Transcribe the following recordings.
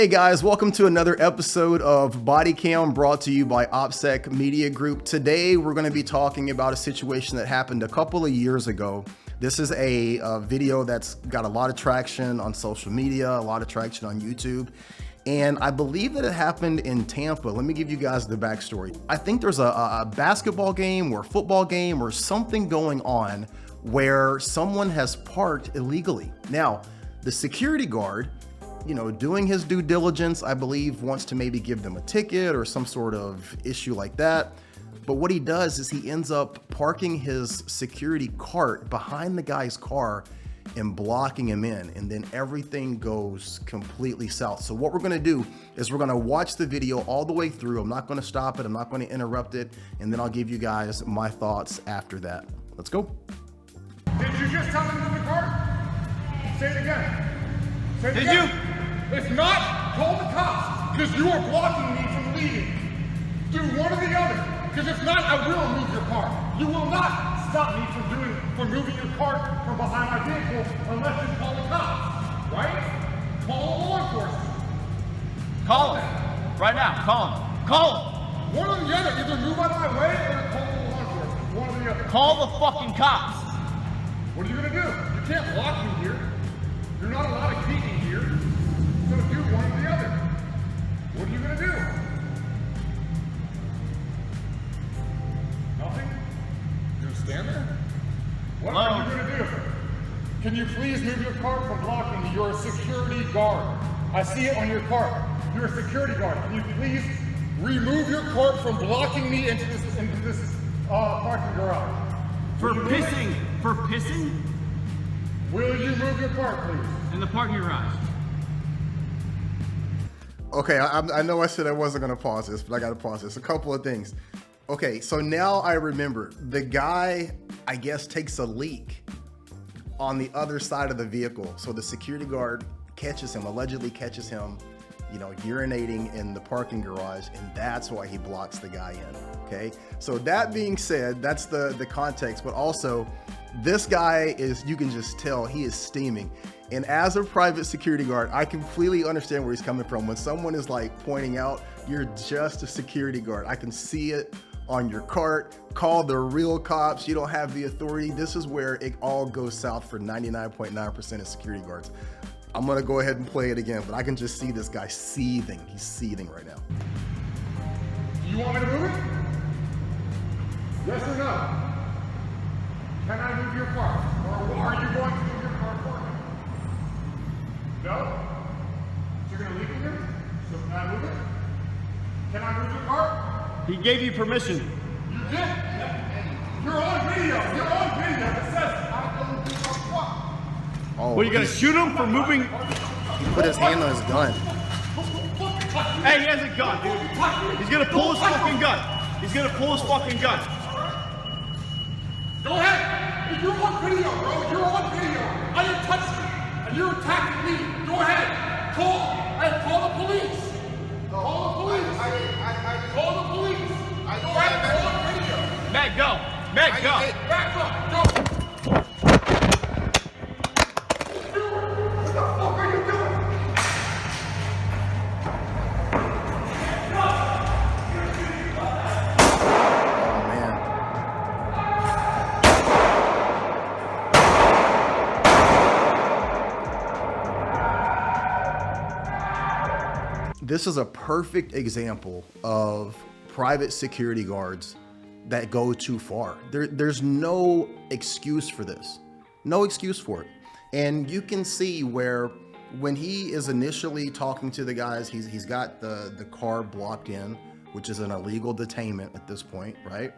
Hey guys, welcome to another episode of Bodycam brought to you by Opsec Media Group. Today we're going to be talking about a situation that happened a couple of years ago. This is a video that's got a lot of traction on social media, a lot of traction on YouTube. And I believe that it happened in Tampa. Let me give you guys the backstory. I think there's a basketball game or a football game or something going on where someone has parked illegally. Now, the security guard, doing his due diligence, I believe wants to maybe give them a ticket or some sort of issue like that. But what he does is he ends up parking his security cart behind the guy's car and blocking him in, and then everything goes completely south. So what we're gonna do is we're gonna watch the video all the way through. I'm not gonna stop it, I'm not gonna interrupt it, and then I'll give you guys my thoughts after that. Let's go. Did you just tell him to the cart? Say it again. Say it again. Did you? If not, call the cops, because you are blocking me from leaving. Do one or the other, because if not, I will move your car. You will not stop me from moving your cart from behind my vehicle unless you call the cops, right? Call law enforcement. Call him. Right now. Call him. Call him. One or the other, either move out of my way or call law enforcement. One or the other. Call the fucking cops. What are you gonna do? You can't block me here. You're not allowed to keep me here. So do one or the other. What are you gonna do? Nothing? You're gonna stand there? What are you gonna do? Can you please move your cart from blocking me? You're a security guard. I see it on your cart. You're a security guard. Can you please remove your cart from blocking me into this parking garage? For pissing. For pissing? Will you move your cart, please? In the parking garage. Okay, I know I said I wasn't gonna pause this, but I gotta pause this. A couple of things. Okay, so now I remember. The guy, I guess, takes a leak on the other side of the vehicle. So the security guard allegedly catches him, urinating in the parking garage, and that's why he blocks the guy in, okay? So that being said, that's the context, but also this guy you can just tell he is steaming. And as a private security guard, I completely understand where he's coming from. When someone is like pointing out, you're just a security guard. I can see it on your cart. Call the real cops. You don't have the authority. This is where it all goes south for 99.9% of security guards. I'm gonna go ahead and play it again, but I can just see this guy seething. He's seething right now. Do you want me to move it? Yes or no? Can I move your car? Or are you going to move your car for me? No? So you're gonna leave it here? So can I move it? Can I move your car? He gave you permission. You did? You're on video. You're on video. It says I don't give a fuck. Oh, What, are you gonna shoot him for moving? he put his hand on his gun. Hey, he has a gun, dude. He's gonna pull his fucking gun. He's gonna pull his fucking gun. Go ahead. You're on video, bro. You're on video. I didn't touch you. And you're attacking me. Go ahead. Call the police. Call the police. Call the police. Go ahead. You're on video. Matt, go. Matt, go. Back up. Go. What the fuck are you doing? Oh man. This is a perfect example of private security guards that go too far. There's no excuse for this. No excuse for it. And you can see where when he is initially talking to the guys, he's got the car blocked in, which is an illegal detainment at this point, right?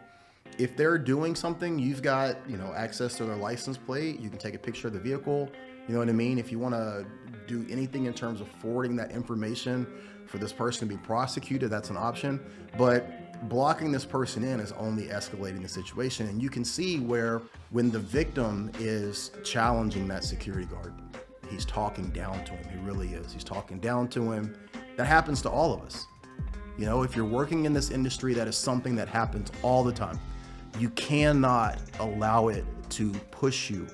If they're doing something, you've got, access to their license plate. You can take a picture of the vehicle. You know what I mean? If you want to do anything in terms of forwarding that information for this person to be prosecuted, that's an option. But blocking this person in is only escalating the situation. And you can see where when the victim is challenging that security guard, he's talking down to him. He really is. He's talking down to him. That happens to all of us. If you're working in this industry, that is something that happens all the time. You cannot allow it to push you.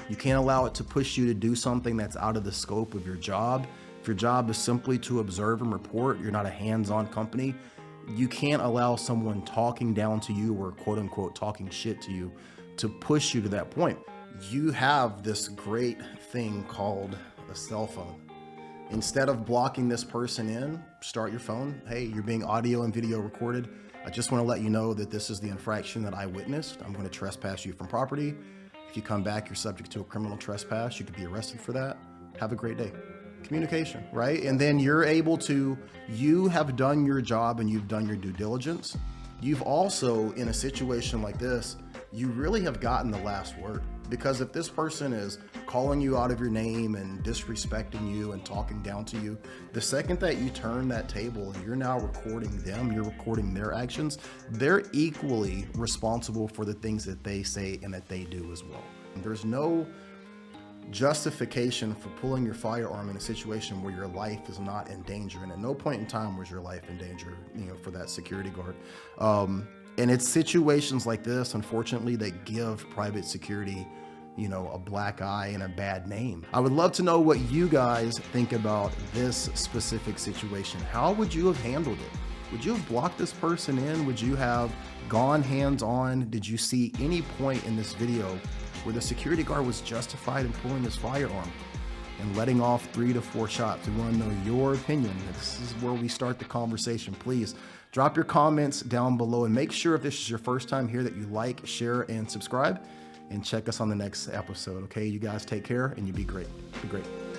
You can't allow it to push you to do something that's out of the scope of your job. If your job is simply to observe and report, you're not a hands-on company, you can't allow someone talking down to you or quote unquote talking shit to you to push you to that point. You have this great thing called a cell phone. Instead of blocking this person in, start your phone. Hey, you're being audio and video recorded. I just want to let you know that this is the infraction that I witnessed. I'm going to trespass you from property. If you come back, you're subject to a criminal trespass. You could be arrested for that. Have a great day. Communication, right? And then you're able to, you have done your job and you've done your due diligence. You've also, in a situation like this, you really have gotten the last word. Because if this person is calling you out of your name and disrespecting you and talking down to you, the second that you turn that table and you're now recording them, you're recording their actions, they're equally responsible for the things that they say and that they do as well. And there's no justification for pulling your firearm in a situation where your life is not in danger. And at no point in time was your life in danger, for that security guard. And it's situations like this, unfortunately, that give private security, a black eye and a bad name. I would love to know what you guys think about this specific situation. How would you have handled it? Would you have blocked this person in? Would you have gone hands-on? Did you see any point in this video where the security guard was justified in pulling his firearm and letting off 3 to 4 shots? We want to know your opinion. This is where we start the conversation. Please drop your comments down below and make sure if this is your first time here that you like, share, and subscribe, and check us on the next episode. Okay, you guys take care and you be great. Be great.